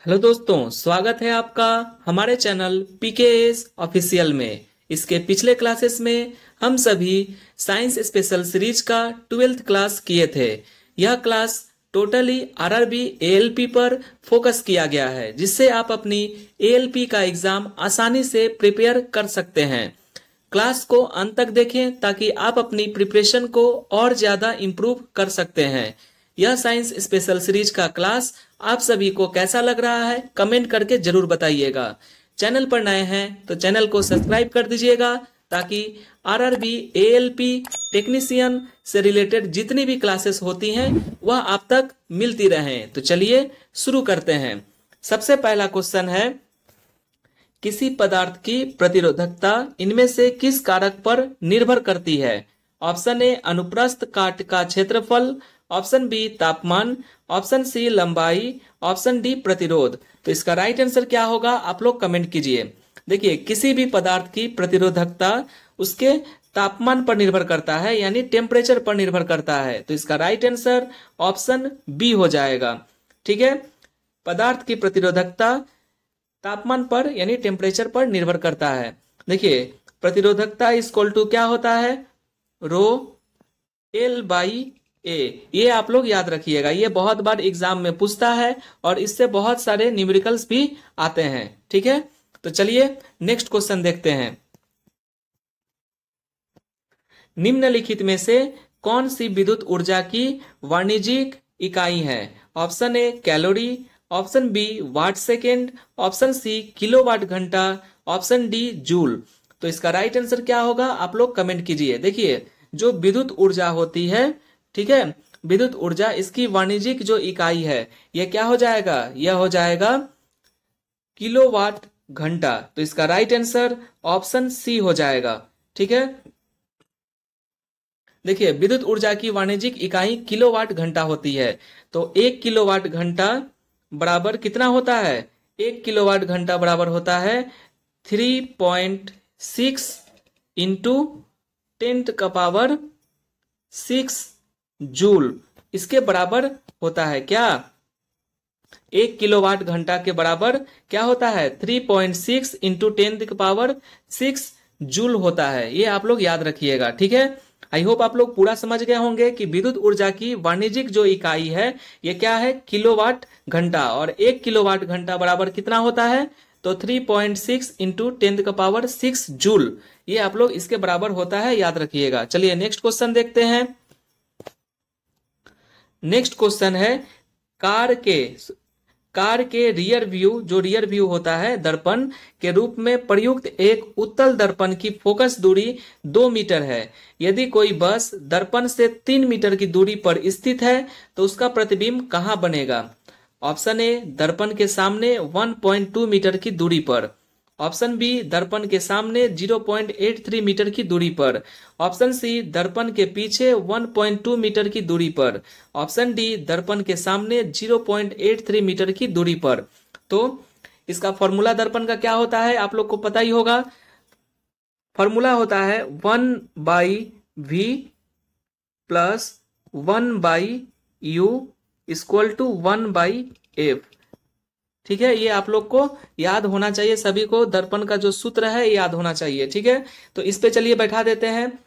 Hello दोस्तों, स्वागत है आपका हमारे चैनल पीकेएस ऑफिशियल में। इसके पिछले क्लासेस में हम सभी साइंस स्पेशल सीरीज का 12th क्लास किए थे। यह क्लास टोटली आरआरबी एएलपी पर फोकस किया गया है, जिससे आप अपनी एएलपी का एग्जाम आसानी से प्रिपेयर कर सकते हैं। क्लास को अंत तक देखें ताकि आप अपनी प्रिपरेशन को और ज्यादा इम्प्रूव कर सकते हैं। यह साइंस स्पेशल सीरीज का क्लास आप सभी को कैसा लग रहा है कमेंट करके जरूर बताइएगा। चैनल पर नए हैं तो चैनल को सब्सक्राइब कर दीजिएगा ताकि आरआरबी एएलपी टेक्नीशियन से रिलेटेड जितनी भी क्लासेस होती हैं वह आप तक मिलती रहें। तो चलिए शुरू करते हैं। सबसे पहला क्वेश्चन है, किसी पदार्थ की प्रतिरोधकता इनमें से किस कारक पर निर्भर करती है? ऑप्शन ए अनुप्रस्थ काट का क्षेत्रफल, ऑप्शन बी तापमान, ऑप्शन सी लंबाई, ऑप्शन डी प्रतिरोध। तो इसका राइट आंसर क्या होगा आप लोग कमेंट कीजिए। देखिए, किसी भी पदार्थ की प्रतिरोधकता उसके तापमान पर निर्भर करता है, यानी टेम्परेचर पर निर्भर करता है। तो इसका राइट आंसर ऑप्शन बी हो जाएगा। ठीक है, पदार्थ की प्रतिरोधकता तापमान पर यानी टेम्परेचर पर निर्भर करता है। देखिए, प्रतिरोधकता इक्वल टू क्या होता है, रो एल बाई ए। ये आप लोग याद रखिएगा, ये बहुत बार एग्जाम में पूछता है और इससे बहुत सारे न्यूमेरिकल्स भी आते हैं। ठीक है, तो चलिए नेक्स्ट क्वेश्चन देखते हैं। निम्नलिखित में से कौन सी विद्युत ऊर्जा की वाणिज्यिक इकाई है? Option A calorie, option B watt second, option C kilowatt घंटा, ऑप्शन डी जूल। तो इसका राइट आंसर क्या होगा आप लोग कमेंट कीजिए। देखिए, जो विद्युत ऊर्जा होती है, ठीक है, विद्युत ऊर्जा इसकी वाणिज्यिक जो इकाई है यह क्या हो जाएगा, यह हो जाएगा किलोवाट घंटा। तो इसका राइट आंसर ऑप्शन सी हो जाएगा। ठीक है, देखिए विद्युत ऊर्जा की वाणिज्यिक इकाई किलोवाट घंटा होती है। तो 1 किलोवाट घंटा बराबर कितना होता है? 1 किलोवाट घंटा बराबर होता है 3.6 इंटू 10⁻6 जूल। इसके बराबर होता है क्या? 1 किलोवाट घंटा के बराबर क्या होता है? 3.6 इंटू 10⁻6 जूल होता है। ये आप लोग याद रखिएगा। ठीक है, आई होप आप लोग पूरा समझ गए होंगे कि विद्युत ऊर्जा की वाणिज्यिक जो इकाई है ये क्या है, किलोवाट घंटा। और 1 किलोवाट घंटा बराबर कितना होता है? तो 3.6 इंटू 10⁻6 जूल। ये आप लोग इसके बराबर होता है, याद रखिएगा। चलिए नेक्स्ट क्वेश्चन देखते हैं। नेक्स्ट क्वेश्चन है, कार के रियर व्यू, जो रियर व्यू होता है दर्पण के रूप में प्रयुक्त एक उत्तल दर्पण की फोकस दूरी 2 मीटर है। यदि कोई बस दर्पण से 3 मीटर की दूरी पर स्थित है तो उसका प्रतिबिंब कहाँ बनेगा? ऑप्शन ए दर्पण के सामने 1.2 मीटर की दूरी पर, ऑप्शन बी दर्पण के सामने 0.83 मीटर की दूरी पर, ऑप्शन सी दर्पण के पीछे 1.2 मीटर की दूरी पर, ऑप्शन डी दर्पण के सामने 0.83 मीटर की दूरी पर। तो इसका फॉर्मूला दर्पण का क्या होता है आप लोग को पता ही होगा। फॉर्मूला होता है 1/v plus 1/u equal to 1/f। ठीक है, ये आप लोग को याद होना चाहिए, सभी को दर्पण का जो सूत्र है याद होना चाहिए। ठीक है, तो इस पे चलिए बैठा देते हैं।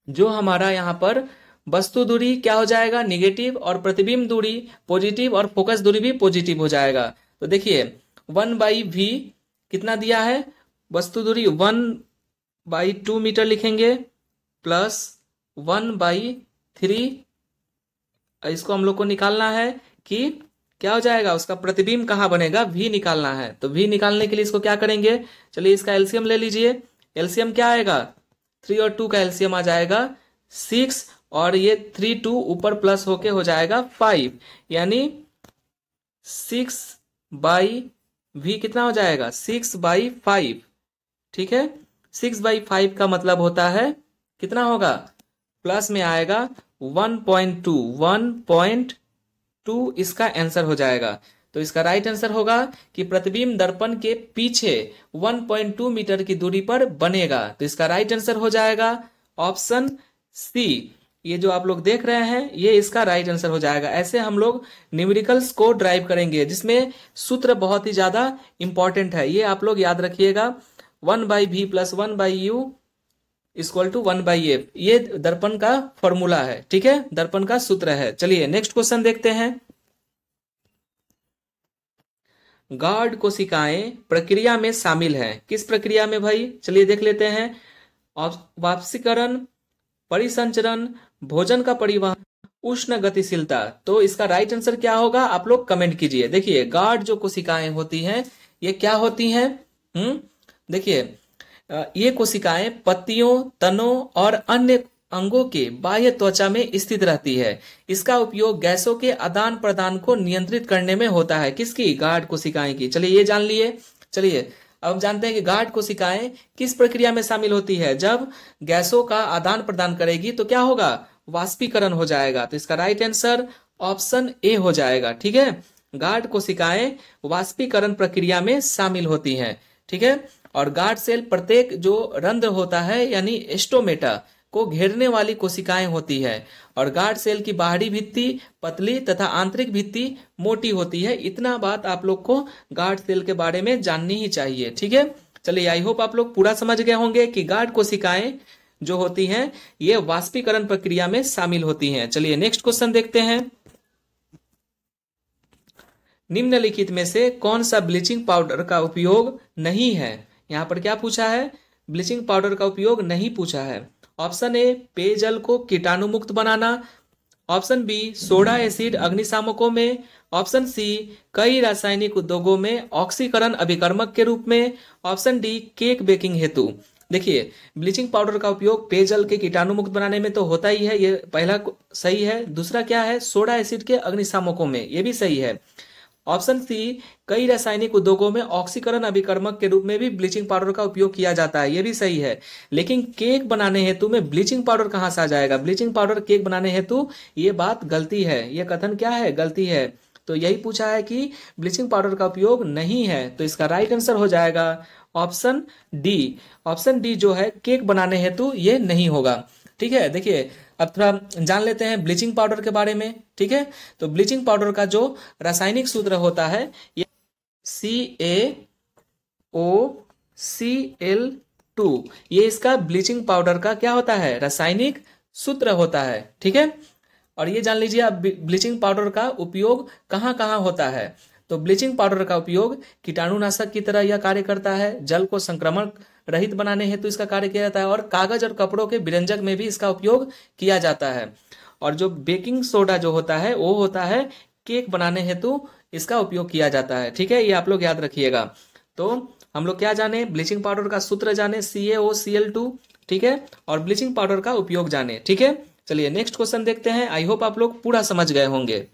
जो हमारा यहाँ पर वस्तु दूरी क्या हो जाएगा, निगेटिव, और प्रतिबिंब दूरी पॉजिटिव, और फोकस दूरी भी पॉजिटिव हो जाएगा। तो देखिए 1/v कितना दिया है, वस्तु दूरी 1/2 मीटर लिखेंगे प्लस 1/3। इसको हम लोग को निकालना है कि क्या हो जाएगा, उसका प्रतिबिंब कहाँ बनेगा, v निकालना है। तो v निकालने के लिए इसको क्या करेंगे, चलिए इसका एलसीएम ले लीजिए। एलसीएम क्या आएगा, 3 और 2 का एलसीएम आ जाएगा 6, और ये 3 2 ऊपर प्लस होके हो जाएगा 5, यानी 6/v कितना हो जाएगा, 6/5। ठीक है, 6/5 का मतलब होता है कितना होगा, प्लस में आएगा 1.2 इसका आंसर हो जाएगा। तो इसका राइट आंसर होगा कि प्रतिबिंब दर्पण के पीछे 1.2 मीटर की दूरी पर बनेगा। तो इसका राइट आंसर हो जाएगा ऑप्शन सी ये जो आप लोग देख रहे हैं ये इसका राइट आंसर हो जाएगा। ऐसे हम लोग न्यूमेरिकल्स को ड्राइव करेंगे जिसमें सूत्र बहुत ही ज्यादा इंपॉर्टेंट है, ये आप लोग याद रखिएगा। 1/v + 1/u = 1/f, ये दर्पण का फॉर्मूला है, ठीक है, दर्पण का सूत्र है। चलिए नेक्स्ट क्वेश्चन देखते हैं। गार्ड कोशिकाएं प्रक्रिया में शामिल हैं, किस प्रक्रिया में भाई? चलिए देख लेते हैं। वाष्पीकरण, परिसंचरण, भोजन का परिवहन, उष्ण गतिशीलता। तो इसका राइट आंसर क्या होगा आप लोग कमेंट कीजिए। देखिए गार्ड जो कोशिकाएं होती हैं ये क्या होती हैं? देखिए ये कोशिकाएं पत्तियों, तनों और अन्य अंगों के बाह्य त्वचा में स्थित रहती है। इसका उपयोग गैसों के आदान प्रदान को नियंत्रित करने में होता है। किसकी? गार्ड कोशिकाएं की। चलिए ये जान लिए। चलिए अब हम जानते हैं कि गार्ड कोशिकाएं किस प्रक्रिया में शामिल होती है। जब गैसों का आदान प्रदान करेगी तो क्या होगा? वाष्पीकरण हो जाएगा। तो इसका राइट आंसर ऑप्शन ए हो जाएगा, ठीक है। गार्ड कोशिकाएं वाष्पीकरण प्रक्रिया में शामिल होती हैं, ठीक है। और गार्ड सेल प्रत्येक जो रंध्र होता है यानी स्टोमेटा को घेरने वाली कोशिकाएं होती है। और गार्ड सेल की बाहरी भित्ति पतली तथा आंतरिक भित्ति मोटी होती है। इतना बात आप लोग को गार्ड सेल के बारे में जाननी ही चाहिए, ठीक है। चलिए आई होप आप लोग पूरा समझ गए होंगे कि गार्ड कोशिकाएं जो होती हैं ये वाष्पीकरण प्रक्रिया में शामिल होती हैं। चलिए नेक्स्ट क्वेश्चन देखते हैं। निम्नलिखित में से कौन सा ब्लीचिंग पाउडर का उपयोग नहीं है? यहाँ पर क्या पूछा है? ब्लीचिंग पाउडर का उपयोग नहीं पूछा है। ऑप्शन ए पेयजल को कीटाणु मुक्त बनाना, ऑप्शन बी सोडा एसिड अग्निशामकों में, ऑप्शन सी कई रासायनिक उद्योगों में ऑक्सीकरण अभिकर्मक के रूप में, ऑप्शन डी केक बेकिंग हेतु। देखिए ब्लीचिंग पाउडर का उपयोग पेयजल के कीटाणु मुक्त बनाने में तो होता ही है, ये पहला सही है। दूसरा क्या है? सोडा एसिड के अग्निशामकों में, ये भी सही है। ऑप्शन सी कई रासायनिक उद्योगों में ऑक्सीकरण अभिकर्मक के रूप में भी ब्लीचिंग पाउडर का उपयोग किया जाता है, ये भी सही है। लेकिन केक बनाने हेतु में ब्लीचिंग पाउडर कहां से आ जाएगा? ब्लीचिंग पाउडर केक बनाने हेतु, ये बात गलती है, ये कथन क्या है? गलती है। तो यही पूछा है कि ब्लीचिंग पाउडर का उपयोग नहीं है। तो इसका राइट आंसर हो जाएगा ऑप्शन डी। ऑप्शन डी जो है केक बनाने हेतु ये नहीं होगा, ठीक है। देखिए अब थोड़ा जान लेते हैं ब्लीचिंग पाउडर के बारे में, ठीक है। तो ब्लीचिंग पाउडर का जो रासायनिक सूत्र होता है ये CaOCl2, ये इसका ब्लीचिंग पाउडर का क्या होता है? रासायनिक सूत्र होता है, ठीक है। और ये जान लीजिए अब ब्लीचिंग पाउडर का उपयोग कहाँ कहाँ होता है। तो ब्लीचिंग पाउडर का उपयोग कीटाणुनाशक की तरह यह कार्य करता है, जल को संक्रमण रहित बनाने हेतु इसका कार्य किया जाता है, और कागज और कपड़ों के विरंजक में भी इसका उपयोग किया जाता है। और जो बेकिंग सोडा जो होता है वो होता है केक बनाने हेतु इसका उपयोग किया जाता है, ठीक है। ये आप लोग याद रखिएगा। तो हम लोग क्या जाने? ब्लीचिंग पाउडर का सूत्र जाने CaOCl2, ठीक है, और ब्लीचिंग पाउडर का उपयोग जाने, ठीक है। चलिए नेक्स्ट क्वेश्चन देखते हैं। आई होप आप लोग पूरा समझ गए होंगे।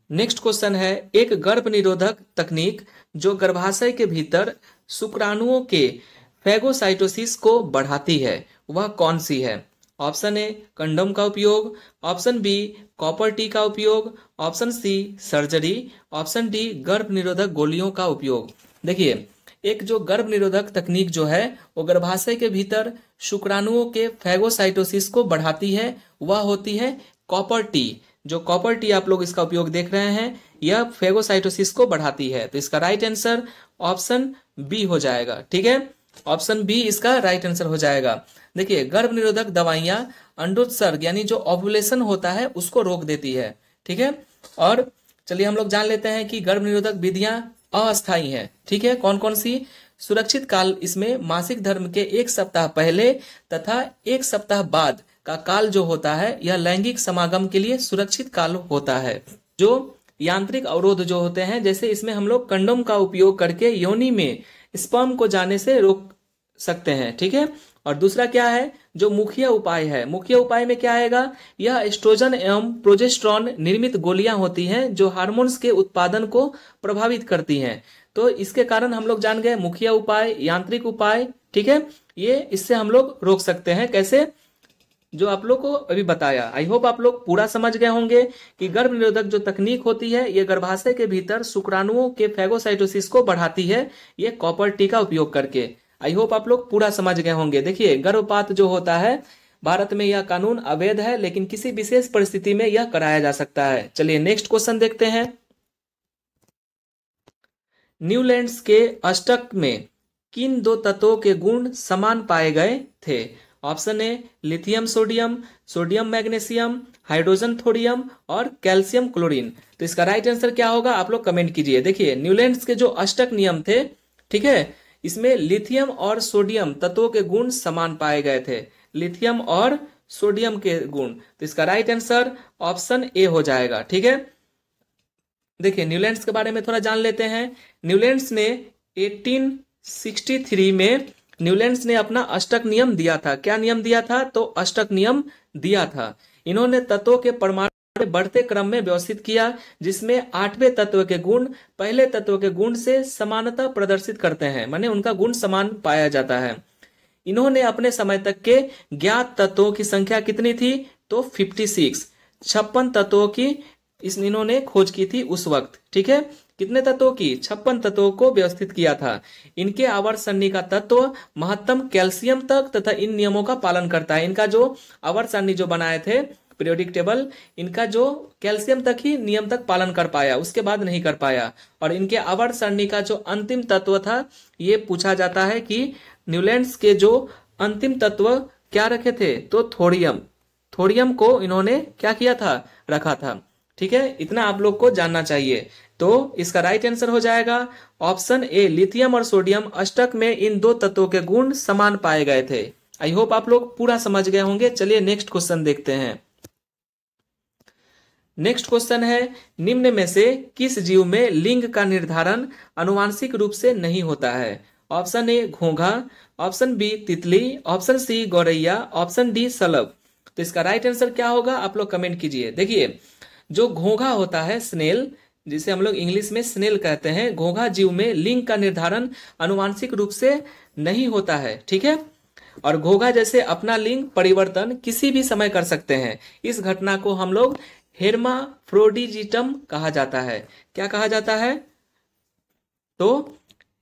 नेक्स्ट क्वेश्चन है, एक गर्भ निरोधक तकनीक जो गर्भाशय के भीतर शुक्राणुओं के फैगोसाइटोसिस को बढ़ाती है वह कौन सी है? ऑप्शन ए कंडोम का उपयोग, ऑप्शन बी कॉपर टी का उपयोग, option C surgery, option D गर्भ निरोधक गोलियों का उपयोग। देखिए एक जो गर्भ निरोधक तकनीक जो है वो गर्भाशय के भीतर शुक्राणुओं के फैगोसाइटोसिस को बढ़ाती है, वह होती है कॉपर टी। जो कॉपर टी आप लोग इसका उपयोग देख रहे हैं यह फैगोसाइटोसिस को बढ़ाती है। तो इसका राइट आंसर ऑप्शन बी हो जाएगा, ठीक है। ऑप्शन बी इसका राइट आंसर हो जाएगा। देखिए गर्भ निरोधक दवाइयां अंडोत्सर्ग यानी जो ओव्यूलेशन होता है उसको रोक देती है, ठीक है। और चलिए हम लोग जान लेते हैं कि गर्भ निरोधक विधियां अस्थायी हैं, ठीक है। कौन कौन सी? सुरक्षित काल, इसमें मासिक धर्म के 1 सप्ताह पहले तथा 1 सप्ताह बाद का काल जो होता है यह लैंगिक समागम के लिए सुरक्षित काल होता है। जो यांत्रिक अवरोध जो होते हैं, जैसे इसमें हम लोग कंडोम का उपयोग करके योनि में स्पर्म को जाने से रोक सकते हैं, ठीक है। और दूसरा क्या है? जो मुख्य उपाय है, मुख्य उपाय में क्या आएगा? यह एस्ट्रोजन एवं प्रोजेस्टेरॉन निर्मित गोलियां होती हैं जो हार्मोन्स के उत्पादन को प्रभावित करती हैं। तो इसके कारण हम लोग जान गए मुख्य उपाय, यांत्रिक उपाय, ठीक है। ये इससे हम लोग रोक सकते हैं। कैसे? जो आप लोग को अभी बताया। आई होप आप लोग पूरा समझ गए होंगे कि गर्भ निरोधक जो तकनीक होती है ये गर्भाशय के भीतर शुक्राणुओं के फैगोसाइटोसिस को बढ़ाती है, ये कॉपर टी का उपयोग करके। आई होप आप लोग पूरा समझ गए होंगे। देखिए गर्भपात जो होता है भारत में यह कानून अवैध है, लेकिन किसी विशेष परिस्थिति में यह कराया जा सकता है। चलिए नेक्स्ट क्वेश्चन देखते हैं। न्यूलैंड्स के अष्टक में किन दो तत्वों के गुण समान पाए गए थे? Option A lithium sodium, sodium magnesium, hydrogen थोडियम और कैल्शियम क्लोरीन। तो इसका राइट आंसर क्या होगा, आप लोग कमेंट कीजिए। देखिए न्यूलैंड्स के जो अष्टक नियम थे, ठीक है, इसमें लिथियम और सोडियम तत्वों के गुण समान पाए गए थे, लिथियम और सोडियम के गुण। तो इसका राइट आंसर ऑप्शन ए हो जाएगा। ठीक है, देखिए न्यूलैंड्स के बारे में थोड़ा जान लेते हैं। न्यूलैंड्स ने 1863 में न्यूलैंड्स ने अपना अष्टक नियम दिया था। क्या नियम दिया था? तो अष्टक नियम दिया था। इन्होंने तत्वों के परमाणु बढ़ते क्रम में व्यवस्थित किया, जिसमें 8वें तत्व के गुण पहले तत्व के गुण से समानता प्रदर्शित करते हैं, माने उनका गुण समान पाया जाता है। इन्होंने अपने समय तक के ज्ञात तत्वों की संख्या कितनी थी? तो 56 तत्वों की इन्होंने खोज की थी उस वक्त। ठीक है, कितने तत्वों की? 56 तत्वों को व्यवस्थित किया था। इनके आवर्त सारणी का तत्व महत्तम कैल्शियम तक तथा इन नियमों का पालन करता है। इनका जो आवर्त सारणी जो बनाए थे पीरियोडिक टेबल, इनका जो कैल्शियम तक ही नियम तक पालन कर पाया, उसके बाद नहीं कर पाया। और इनके आवर्त सारणी का जो अंतिम तत्व था, ये पूछा जाता है कि न्यूलैंड्स के जो अंतिम तत्व क्या रखे थे? तो थोडियम, थोडियम को इन्होंने क्या किया था? रखा था। ठीक है, इतना आप लोग को जानना चाहिए। तो इसका राइट आंसर हो जाएगा ऑप्शन ए, लिथियम और सोडियम अष्टक में इन दो तत्वों के गुण समान पाए गए थे। आई होप आप लोग पूरा समझ गए होंगे। चलिए नेक्स्ट क्वेश्चन देखते हैं। नेक्स्ट क्वेश्चन है, निम्न में से किस जीव में लिंग का निर्धारण आनुवांशिक रूप से नहीं होता है? ऑप्शन ए घोंघा, ऑप्शन बी तितली, ऑप्शन सी गौरैया, ऑप्शन डी सलब। तो इसका राइट आंसर क्या होगा, आप लोग कमेंट कीजिए। देखिए जो घोंघा होता है, स्नेल, जिसे हम लोग इंग्लिश में स्नेल कहते हैं, घोंघा जीव में लिंग का निर्धारण आनुवांशिक रूप से नहीं होता है। ठीक है, और घोंघा जैसे अपना लिंग परिवर्तन किसी भी समय कर सकते हैं। इस घटना को हम लोग हेर्माफ्रोडिजिटम कहा जाता है। क्या कहा जाता है? तो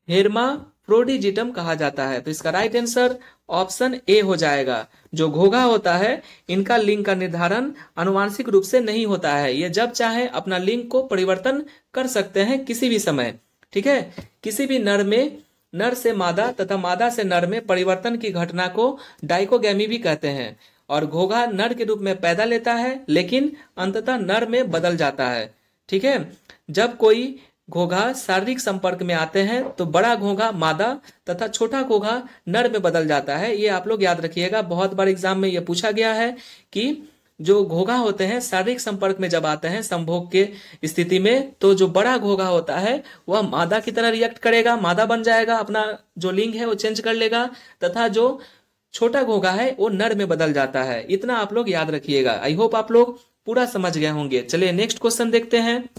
हेर्माफ्रोडिजिटम कहा जाता है। तो इसका राइट आंसर ऑप्शन ए हो जाएगा। जो घोंघा होता है, इनका लिंग का निर्धारण आनुवांशिक रूप से नहीं होता है। ये जब चाहे अपना लिंग को परिवर्तन कर सकते हैं किसी भी समय। ठीक है, किसी भी नर में, नर से मादा तथा मादा से नर में परिवर्तन की घटना को डाइकोगैमी भी कहते हैं। और घोंघा नर के रूप में पैदा लेता है, लेकिन अंततः नर में बदल जाता है। ठीक है, जब कोई घोंघा शारीरिक संपर्क में आते हैं तो बड़ा घोंघा मादा तथा छोटा घोंघा नर में बदल जाता है। ये आप लोग याद रखिएगा, बहुत बार एग्जाम में ये पूछा गया है कि जो घोंघा होते हैं शारीरिक संपर्क में जब आते हैं संभोग के स्थिति में, तो जो बड़ा घोंघा होता है वह मादा की तरह रिएक्ट करेगा, मादा बन जाएगा, अपना जो लिंग है वो चेंज कर लेगा, तथा जो छोटा घोंघा है वो नर में बदल जाता है। इतना आप लोग याद रखिएगा। आई होप आप लोग पूरा समझ गए होंगे। चलिए नेक्स्ट क्वेश्चन देखते हैं।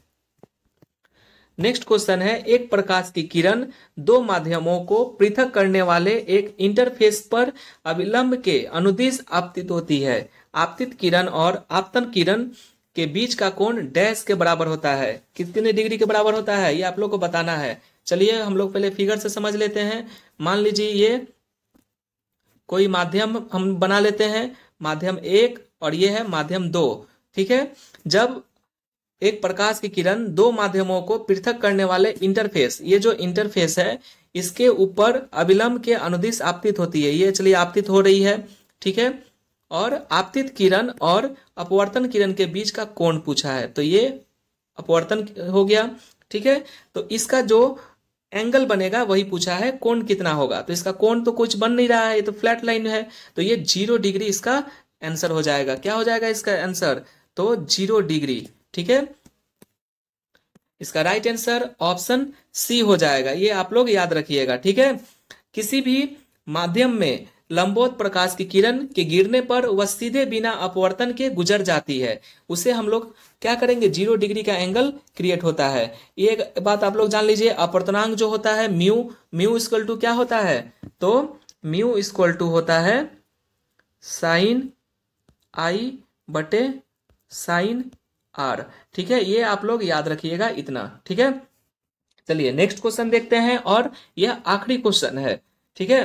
नेक्स्ट क्वेश्चन है, एक प्रकाश की किरण दो माध्यमों को पृथक करने वाले एक इंटरफेस पर अविलंब के अनुदिश आपतित होती है। आपतित किरण और आपतन किरण के बीच का कोण डैश के बराबर होता है। कितने डिग्री के बराबर होता है, ये आप लोग को बताना है। चलिए हम लोग पहले फिगर से समझ लेते हैं। मान लीजिए ये कोई माध्यम हम बना लेते हैं, माध्यम 1 और ये है माध्यम 2। ठीक है, जब एक प्रकाश की किरण दो माध्यमों को पृथक करने वाले इंटरफेस, ये जो इंटरफेस है इसके ऊपर अविलंब के अनुदिश आपतित होती है। ये चलिए आपतित हो रही है। ठीक है, और आपतित किरण और अपवर्तन किरण के बीच का कोण पूछा है, तो ये अपवर्तन हो गया। ठीक है, तो इसका जो एंगल बनेगा वही पूछा है, कोण कितना होगा। तो इसका कोण तो कुछ बन नहीं रहा है, ये तो फ्लैट लाइन है, तो ये 0 डिग्री इसका आंसर हो जाएगा। क्या हो जाएगा इसका आंसर? तो 0 डिग्री। ठीक है, इसका राइट आंसर ऑप्शन सी हो जाएगा। ये आप लोग याद रखिएगा। ठीक है, किसी भी माध्यम में लंबवत प्रकाश की किरण के गिरने पर वह सीधे बिना अपवर्तन के गुजर जाती है, उसे हम लोग क्या करेंगे? 0 डिग्री का एंगल क्रिएट होता है। ये एक बात आप लोग जान लीजिए, अपवर्तनांक जो होता है म्यू, म्यू इक्वल टू क्या होता है? तो म्यू इक्वल टू होता है साइन आई बटे साइन आर। ठीक है, ये आप लोग याद रखिएगा इतना। ठीक है, चलिए नेक्स्ट क्वेश्चन देखते हैं और यह आखिरी क्वेश्चन है। ठीक है,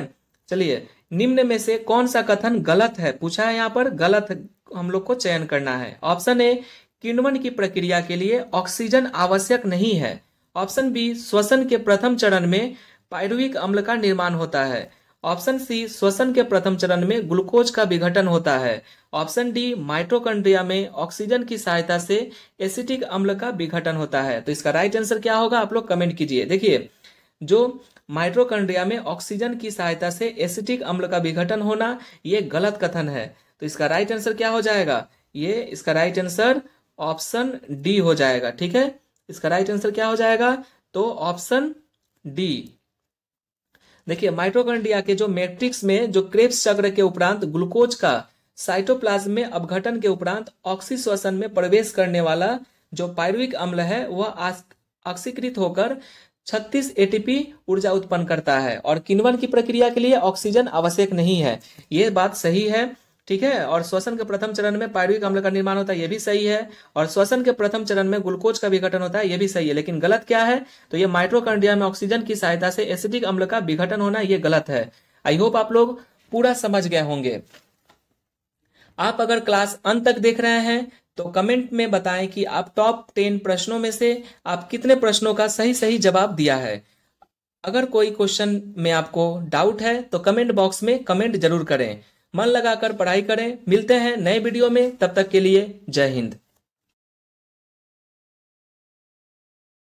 चलिए निम्न में से कौन सा कथन गलत है, पूछा है यहाँ पर, गलत हम लोग को चयन करना है। ऑप्शन ए, किण्वन की प्रक्रिया के लिए ऑक्सीजन आवश्यक नहीं है। ऑप्शन बी, श्वसन के प्रथम चरण में पायरुविक अम्ल का निर्माण होता है। ऑप्शन सी, श्वसन के प्रथम चरण में ग्लूकोज का विघटन होता है। ऑप्शन डी, माइटोकॉन्ड्रिया में ऑक्सीजन की सहायता से एसिटिक अम्ल का विघटन होता है। तो इसका राइट आंसर क्या होगा, आप लोग कमेंट कीजिए। देखिए, जो माइटोकॉन्ड्रिया में ऑक्सीजन की सहायता से एसिटिक अम्ल का विघटन होना, ये गलत कथन है। तो इसका राइट आंसर क्या हो जाएगा, ये इसका राइट आंसर ऑप्शन डी हो जाएगा। ठीक है, इसका राइट आंसर क्या हो जाएगा, तो ऑप्शन डी। देखिए, माइटोकॉन्ड्रिया के जो मैट्रिक्स में जो क्रेब्स चक्र के उपरांत ग्लूकोज का साइटोप्लाज्म में अपघटन के उपरांत ऑक्सीश्वसन में प्रवेश करने वाला जो पायरुविक अम्ल है वह ऑक्सीकृत होकर 36 एटीपी ऊर्जा उत्पन्न करता है और किण्वन की प्रक्रिया के लिए ऑक्सीजन आवश्यक नहीं है। यह बात सही है, ठीक है। और श्वसन के प्रथम चरण में पायरुविक अम्ल का निर्माण होता है, यह भी सही है। और श्वसन के प्रथम चरण में ग्लूकोज का विघटन होता है, यह भी सही है। लेकिन गलत क्या है, तो ये माइटोकॉन्ड्रिया में ऑक्सीजन की सहायता से एसिटिक अम्ल का विघटन होना, यह गलत है। आई होप आप लोग पूरा समझ गए होंगे। आप अगर क्लास अंत तक देख रहे हैं तो कमेंट में बताएं कि आप टॉप 10 प्रश्नों में से आप कितने प्रश्नों का सही सही जवाब दिया है। अगर कोई क्वेश्चन में आपको डाउट है तो कमेंट बॉक्स में कमेंट जरूर करें। मन लगाकर पढ़ाई करें। मिलते हैं नए वीडियो में, तब तक के लिए जय हिंद।